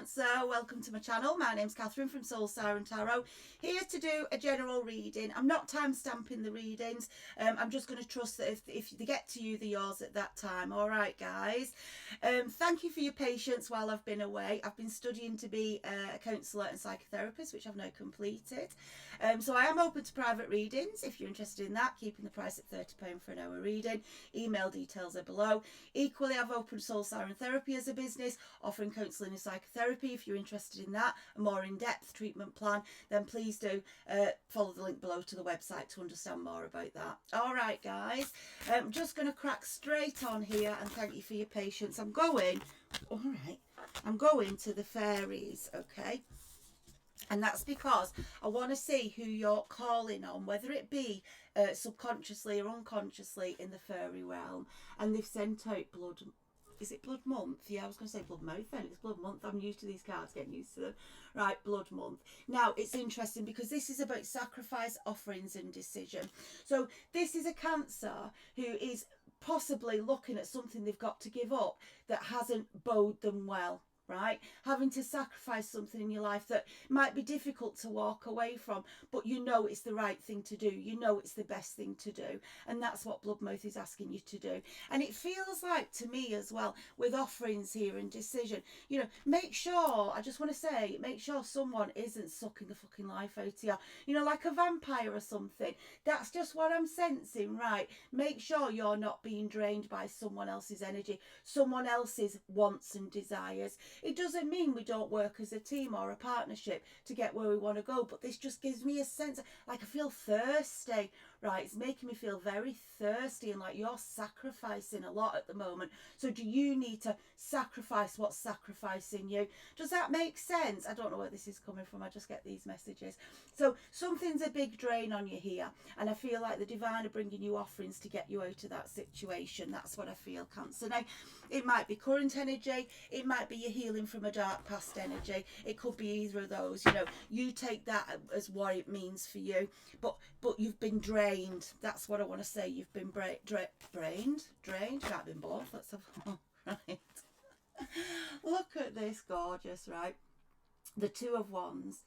Cancer, welcome to my channel. My name's Catherine from Siren Tarot, here to do a general reading. I'm not time stamping the readings. I'm just going to trust that if they get to you, they're yours at that time. All right, guys. Thank you for your patience while I've been away. I've been studying to be a counsellor and psychotherapist, which I've now completed. So I am open to private readings. If you're interested in that, keeping the price at £30 for an hour reading. Email details are below. Equally, I've opened Soul Siren Therapy as a business, offering counselling and psychotherapy. If you're interested in that, a more in-depth treatment plan, then please do follow the link below to the website to understand more about that. All right, guys, I'm just going to crack straight on here, and thank you for your patience. I'm going to the fairies, okay? And that's because I want to see who you're calling on, whether it be subconsciously or unconsciously in the fairy realm. And they've sent out blood. Is it blood month? Yeah, I was going to say blood month then. It's blood month. I'm used to these cards, getting used to them. Right, blood month. Now, it's interesting because this is about sacrifice, offerings and decision. So this is a Cancer who is possibly looking at something they've got to give up that hasn't bode them well. Right, having to sacrifice something in your life that might be difficult to walk away from, but you know it's the right thing to do, you know it's the best thing to do, and that's what Bloodmouth is asking you to do. And it feels like to me as well, with offerings here and decision, you know, make sure, I just want to say, make sure someone isn't sucking the fucking life out of you, you know, like a vampire or something. That's just what I'm sensing, right? Make sure you're not being drained by someone else's energy, someone else's wants and desires. It doesn't mean we don't work as a team or a partnership to get where we want to go, but this just gives me a sense of, like, I feel thirsty, right? It's making me feel very thirsty, and like you're sacrificing a lot at the moment. So do you need to sacrifice what's sacrificing you? Does that make sense? I don't know where this is coming from. I just get these messages. So something's a big drain on you here, and I feel like the divine are bringing you offerings to get you out of that situation. That's what I feel, Cancer. Now, it might be current energy, it might be your healing from a dark past energy, it could be either of those. You know, you take that as what it means for you, but you've been drained. That's what I want to say. You've been drained. Not been both. Let's have right. Look at this, gorgeous, right? The Two of Wands.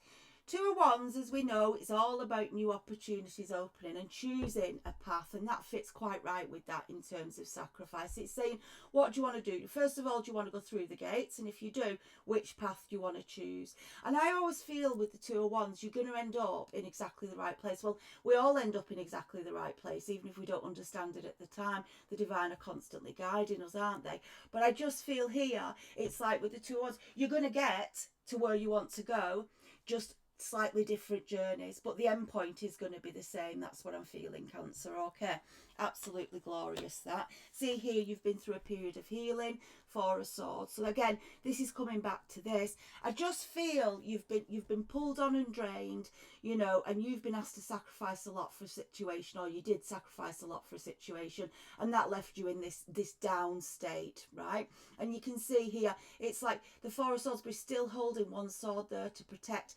Two of Wands, as we know, it's all about new opportunities opening and choosing a path, and that fits quite right with that in terms of sacrifice. It's saying, what do you want to do? First of all, do you want to go through the gates? And if you do, which path do you want to choose? And I always feel with the Two of Wands, you're going to end up in exactly the right place. Well, we all end up in exactly the right place, even if we don't understand it at the time. The divine are constantly guiding us, aren't they? But I just feel here, it's like with the Two of Wands, you're going to get to where you want to go, just slightly different journeys, but the end point is going to be the same. That's what I'm feeling, Cancer. Okay, absolutely glorious. That, see here, you've been through a period of healing. Four of Swords. So again, this is coming back to this. I just feel you've been pulled on and drained, you know, and you've been asked to sacrifice a lot for a situation, or you did sacrifice a lot for a situation, and that left you in this down state, right? And you can see here, it's like the Four of Swords, but still holding one sword there to protect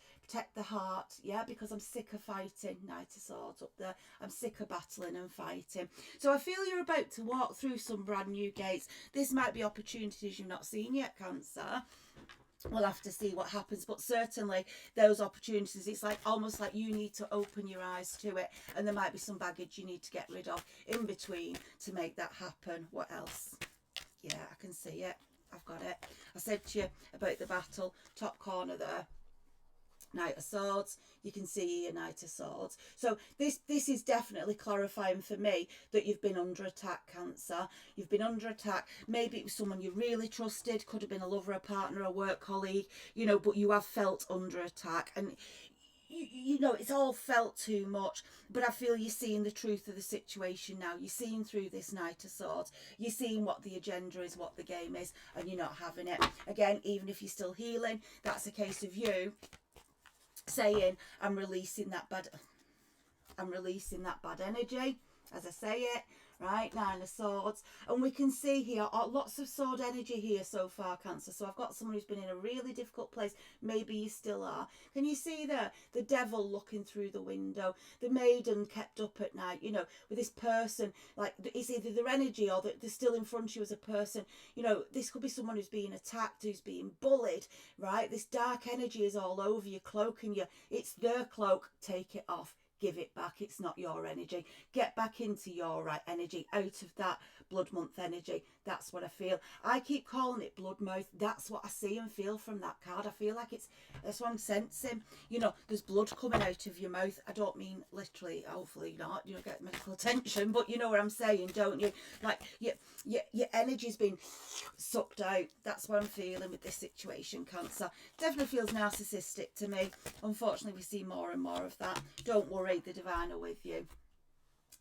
the heart, yeah, because I'm sick of fighting. Knight of Swords up there. I'm sick of battling and fighting. So I feel you're about to walk through some brand new gates. This might be opportunities you've not seen yet, Cancer. We'll have to see what happens, but certainly those opportunities, it's like almost like you need to open your eyes to it, and there might be some baggage you need to get rid of in between to make that happen. What else? Yeah, I can see it. I've got it. I said to you about the battle, top corner there. Knight of Swords, you can see here Knight of Swords. So this is definitely clarifying for me that you've been under attack, Cancer. You've been under attack. Maybe it was someone you really trusted, could have been a lover, a partner, a work colleague, you know, but you have felt under attack, and you know, it's all felt too much. But I feel you're seeing the truth of the situation now. You're seeing through this Knight of Swords. You're seeing what the agenda is, what the game is, and you're not having it. Again, even if you're still healing, that's a case of you saying, I'm releasing that bad energy, as I say it, right? Nine of Swords. And we can see here lots of sword energy here so far, Cancer. So I've got someone who's been in a really difficult place. Maybe you still are. Can you see there? The devil looking through the window. The maiden kept up at night, you know, with this person. Like, it's either their energy or they're still in front of you as a person. You know, this could be someone who's being attacked, who's being bullied, right? This dark energy is all over you, cloaking you. It's their cloak. Take it off. Give it back. It's not your energy. Get back into your right energy, out of that blood month energy. That's what I feel. I keep calling it blood mouth. That's what I see and feel from that card. I feel like that's what I'm sensing. You know, there's blood coming out of your mouth. I don't mean literally, hopefully not, you don't get medical attention, but you know what I'm saying, don't you? Like your energy's been sucked out. That's what I'm feeling with this situation, Cancer. Definitely feels narcissistic to me. Unfortunately, we see more and more of that. Don't worry, the divine are with you.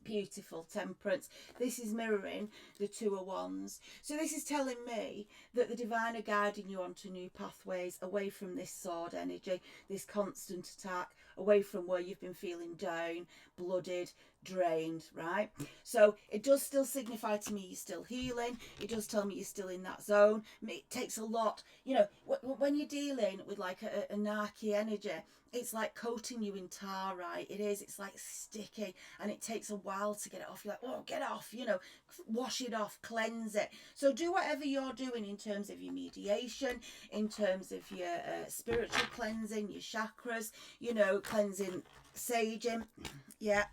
Beautiful. Temperance. This is mirroring the Two of Wands. So this is telling me that the divine are guiding you onto new pathways, away from this sword energy, this constant attack, away from where you've been feeling down, blooded, drained, right? So it does still signify to me you're still healing. It does tell me you're still in that zone. It takes a lot, you know, when you're dealing with like a narky energy, it's like coating you in tar, right? It is. It's like sticky, and it takes a while to get it off. You're like, oh, get off, you know, wash it off, cleanse it. So do whatever you're doing in terms of your mediation, in terms of your spiritual cleansing, your chakras, you know, cleansing, saging. Yeah.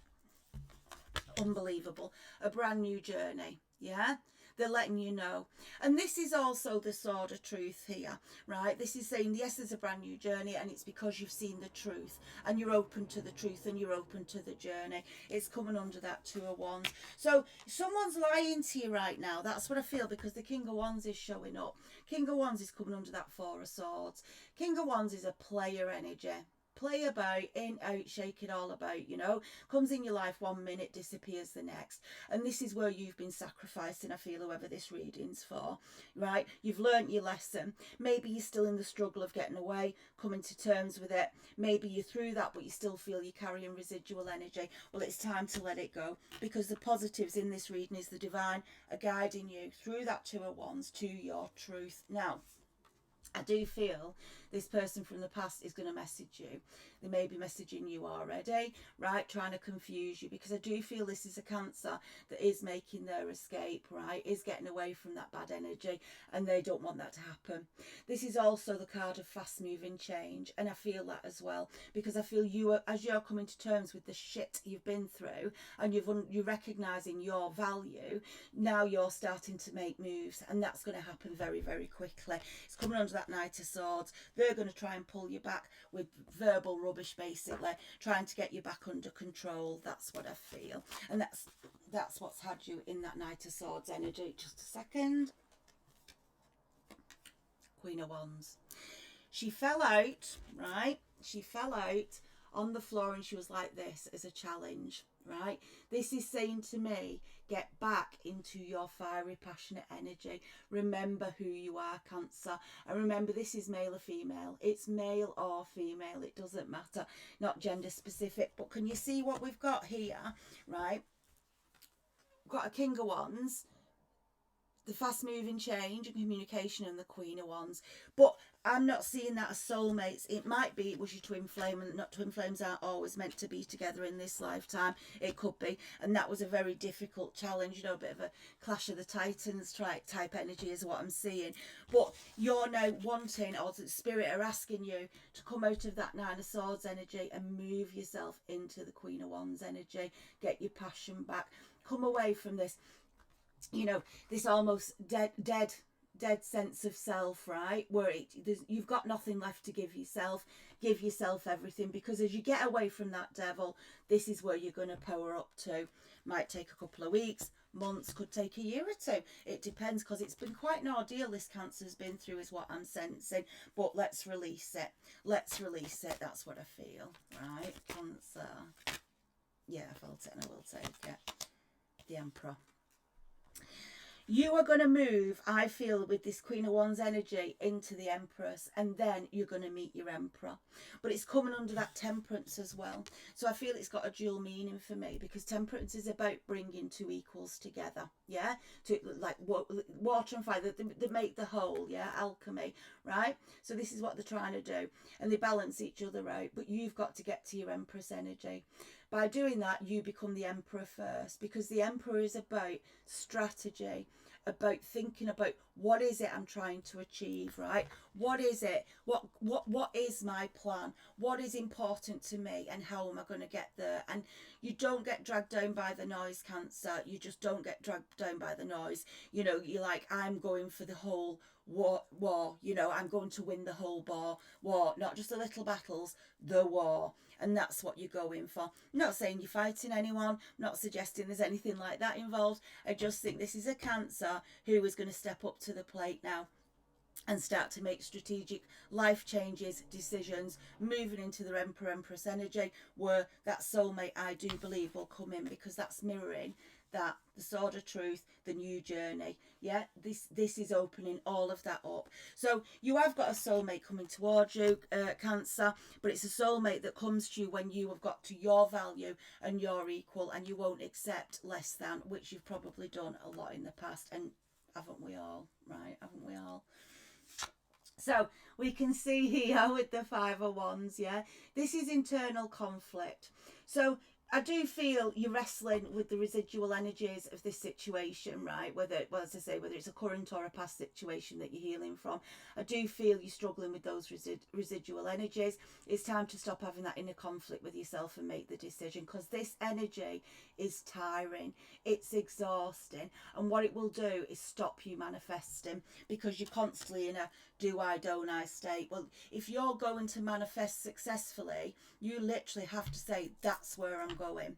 Unbelievable. A brand new journey. Yeah. They're letting you know. And this is also the sword of truth here, right? This is saying, yes, there's a brand new journey, and it's because you've seen the truth and you're open to the truth and you're open to the journey. It's coming under that Two of Wands. So someone's lying to you right now. That's what I feel, because the King of Wands is showing up. King of Wands is coming under that Four of Swords. King of Wands is a player energy. Play about, in, out, shake it all about, you know. Comes in your life 1 minute, disappears the next. And this is where you've been sacrificing, I feel, whoever this reading's for, right? You've learnt your lesson. Maybe you're still in the struggle of getting away, coming to terms with it. Maybe you're through that, but you still feel you're carrying residual energy. Well, it's time to let it go, because the positives in this reading is the divine are guiding you through that Two of Wands to your truth. Now, I do feel this person from the past is going to message you. They may be messaging you already, right, trying to confuse you, because I do feel this is a Cancer that is making their escape, right, is getting away from that bad energy, and they don't want that to happen. This is also the card of fast moving change, and I feel that as well, because I feel you are, as you're coming to terms with the shit you've been through, and you're recognising your value, now you're starting to make moves, and that's going to happen very, very quickly. It's coming under that Knight of Swords. They're going to try and pull you back with verbal rubbish, basically, trying to get you back under control. That's what I feel. And that's what's had you in that Knight of Swords energy. Just a second. Queen of Wands. She fell out, right? She fell out on the floor, and she was like this as a challenge, right? This is saying to me, get back into your fiery, passionate energy. Remember who you are, Cancer. And remember, this is male or female. It's male or female. It doesn't matter. Not gender specific. But can you see what we've got here, right? We've got a King of Wands, the fast moving change and communication, and the Queen of Wands. But I'm not seeing that as soulmates. It might be it was your twin flame, and not twin flames aren't always meant to be together in this lifetime. It could be, and that was a very difficult challenge, you know, a bit of a Clash of the Titans type energy is what I'm seeing. But you're now wanting, or the spirit are asking you to come out of that Nine of Swords energy and move yourself into the Queen of Wands energy. Get your passion back. Come away from this, you know, this almost dead sense of self, right, where you've got nothing left to give yourself. Give yourself everything, because as you get away from that devil, this is where you're going to power up to. Might take a couple of weeks, months, could take a year or two. It depends, because it's been quite an ordeal this Cancer's been through, is what I'm sensing. But let's release it. Let's release it. That's what I feel, right? Cancer. Yeah, I felt it, and I will take it. The Emperor. You are going to move, I feel, with this Queen of Wands energy into the Empress, and then you're going to meet your Emperor. But it's coming under that Temperance as well. So I feel it's got a dual meaning for me, because Temperance is about bringing two equals together, yeah? To, like water and fire, they make the whole, yeah? Alchemy, right? So this is what they're trying to do. And they balance each other out. But you've got to get to your Empress energy. By doing that, you become the Emperor first, because the Emperor is about strategy, about thinking about what is it I'm trying to achieve, right? What is it? What is my plan? What is important to me, and how am I going to get there? And you don't get dragged down by the noise, Cancer. You just don't get dragged down by the noise. You know, you're like, I'm going for the whole war, you know, I'm going to win the whole war, not just the little battles, the war. And that's what you're going for. I'm not saying you're fighting anyone. I'm not suggesting there's anything like that involved. I just think this is a Cancer who is going to step up to the plate now and start to make strategic life changes, decisions, moving into the Empress energy, where that soulmate, I do believe, will come in, because that's mirroring that, the Sword of Truth, the new journey. Yeah, this is opening all of that up. So you have got a soulmate coming towards you, Cancer, but it's a soulmate that comes to you when you have got to your value and your equal, and you won't accept less than, which you've probably done a lot in the past, and haven't we all, right? Haven't we all? So we can see here with the Five of Wands, yeah, this is internal conflict. So I do feel you're wrestling with the residual energies of this situation, right? Whether, well, as I say, whether it's a current or a past situation that you're healing from, I do feel you're struggling with those residual energies. It's time to stop having that inner conflict with yourself and make the decision, because this energy is tiring, it's exhausting, and what it will do is stop you manifesting, because you're constantly in a do I, don't I state. Well, if you're going to manifest successfully, you literally have to say, that's where I'm going.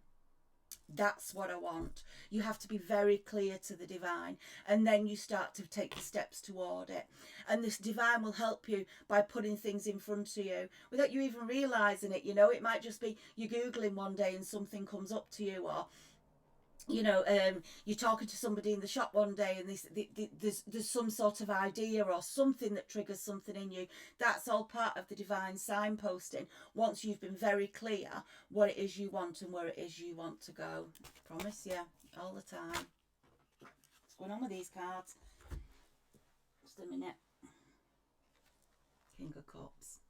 That's what I want. You have to be very clear to the divine, and then you start to take the steps toward it. And this divine will help you by putting things in front of you without you even realizing it. You know, it might just be you're Googling one day and something comes up to you, or you know, you're talking to somebody in the shop one day and there's some sort of idea or something that triggers something in you. That's all part of the divine signposting, once you've been very clear what it is you want and where it is you want to go. Promise you, all the time. What's going on with these cards? Just a minute. King of Cups.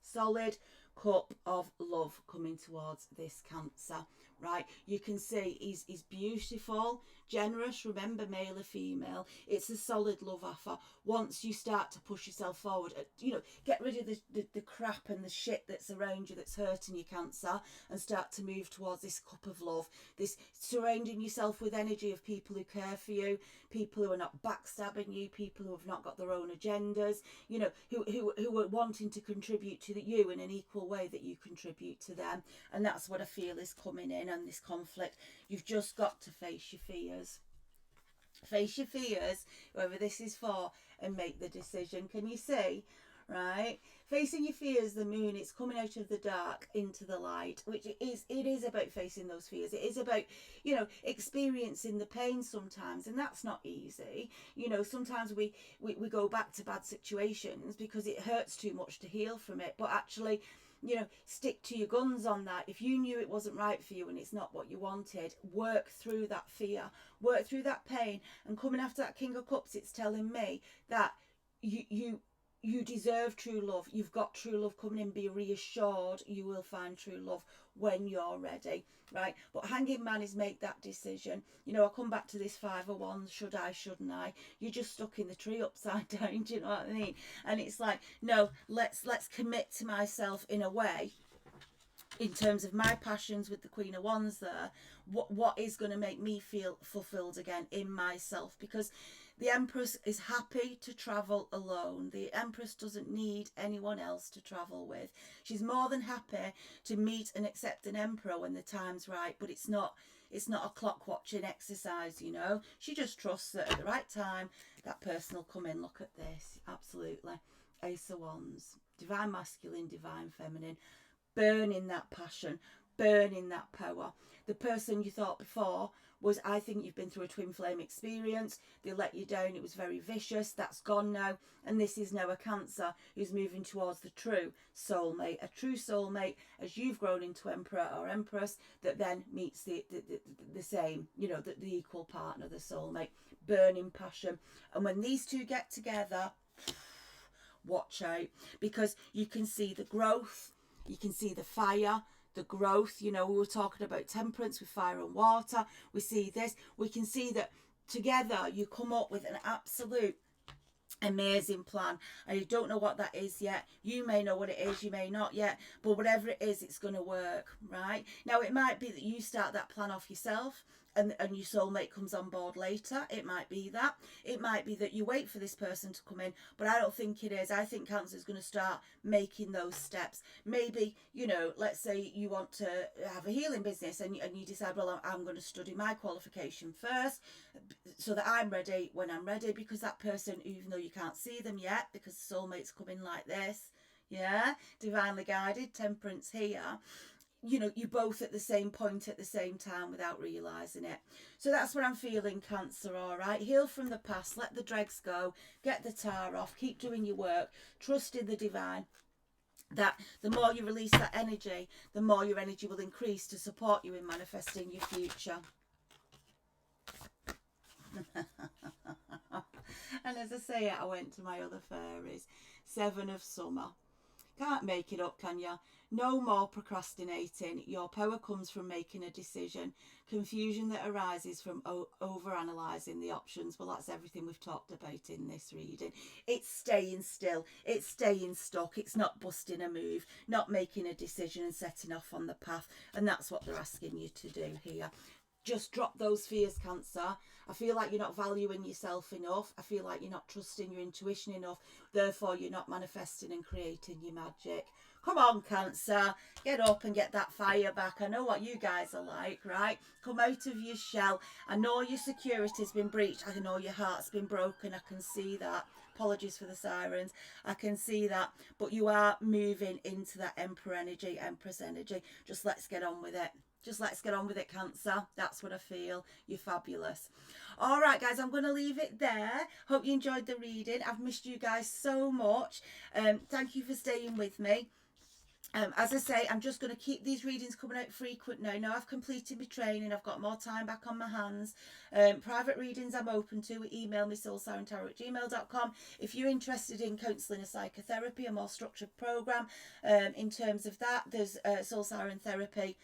Solid cup of love coming towards this Cancer, right? You can see he's beautiful, generous, remember, male or female. It's a solid love offer. Once you start to push yourself forward, you know, get rid of the crap and the shit that's around you that's hurting you, Cancer, and start to move towards this cup of love, this surrounding yourself with energy of people who care for you, people who are not backstabbing you, people who have not got their own agendas, you know, who are wanting to contribute to you in an equal way that you contribute to them. And that's what I feel is coming in on this conflict. You've just got to face your fears. Face your fears, whoever this is for, and make the decision. Can you see? Right? Facing your fears, the moon, it's coming out of the dark into the light, which it is about facing those fears. It is about, you know, experiencing the pain sometimes, and that's not easy. You know, sometimes we go back to bad situations because it hurts too much to heal from it, but actually, you know, stick to your guns on that. If you knew it wasn't right for you and it's not what you wanted, work through that fear, work through that pain. And coming after that King of Cups, it's telling me that you deserve true love. You've got true love coming in. Be reassured you will find true love when you're ready, right? But Hanging Man is make that decision. You know, I'll come back to this Five of Wands. Should I, shouldn't I? You're just stuck in the tree upside down. Do you know what I mean? And it's like, no, let's commit to myself in a way, in terms of my passions with the Queen of Wands there, what is going to make me feel fulfilled again in myself. Because the Empress is happy to travel alone. The Empress doesn't need anyone else to travel with. She's more than happy to meet and accept an Emperor when the time's right, but it's not a clock watching exercise, you know. She just trusts that at the right time that person will come in. Look at this, absolutely. Ace of Wands, divine masculine, divine feminine, burning that passion, burning that power. The person you thought before was, I think you've been through a twin flame experience, they let you down, it was very vicious, that's gone now, and this is now a Cancer who's moving towards the true soulmate, a true soulmate as you've grown into Emperor or Empress, that then meets the same, you know, the equal partner, the soulmate, burning passion. And when these two get together, watch out, because you can see the growth, you can see the fire, the growth. You know, we were talking about temperance with fire and water. We see this. We can see that together you come up with an absolute amazing plan, and you don't know what that is yet. You may know what it is, you may not yet, but whatever it is, it's going to work, right? Now, it might be that you start that plan off yourself, and your soulmate comes on board later. It might be that. It might be that you wait for this person to come in, but I don't think it is. I think Cancer is going to start making those steps. Maybe, you know, let's say you want to have a healing business, and you decide, well, I'm going to study my qualification first so that I'm ready when I'm ready, because that person, even though you can't see them yet, because the soulmate's coming like this, yeah, divinely guided, temperance here, you know, you both at the same point at the same time without realising it. So that's what I'm feeling, Cancer, all right? Heal from the past, let the dregs go, get the tar off, keep doing your work, trust in the divine. That the more you release that energy, the more your energy will increase to support you in manifesting your future. And as I say it, I went to my other fairies. 7 of Summer. Can't make it up, can ya? No more procrastinating. Your power comes from making a decision. Confusion that arises from over-analysing the options. Well, that's everything we've talked about in this reading. It's staying still. It's staying stuck. It's not busting a move. Not making a decision and setting off on the path. And that's what they're asking you to do here. Just drop those fears, Cancer. I feel like you're not valuing yourself enough. I feel like you're not trusting your intuition enough. Therefore, you're not manifesting and creating your magic. Come on, Cancer. Get up and get that fire back. I know what you guys are like, right? Come out of your shell. I know your security's been breached. I know your heart's been broken. I can see that. Apologies for the sirens. I can see that. But you are moving into that Emperor energy, Empress energy. Just let's get on with it. Just let's get on with it, Cancer. That's what I feel. You're fabulous. All right, guys, I'm going to leave it there. Hope you enjoyed the reading. I've missed you guys so much. Thank you for staying with me. As I say, I'm just going to keep these readings coming out frequent now. Now I've completed my training, I've got more time back on my hands. Private readings I'm open to. Email me soulsirentarot@gmail.com if you're interested in counselling or psychotherapy, a more structured programme. In terms of that, there's Soul Siren Therapy.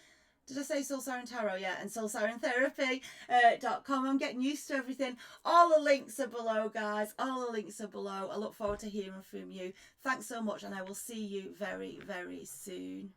Did I say Soul Siren Tarot? Yeah, and soulsirentherapy.com. I'm getting used to everything. All the links are below, guys. All the links are below. I look forward to hearing from you. Thanks so much, and I will see you very, very soon.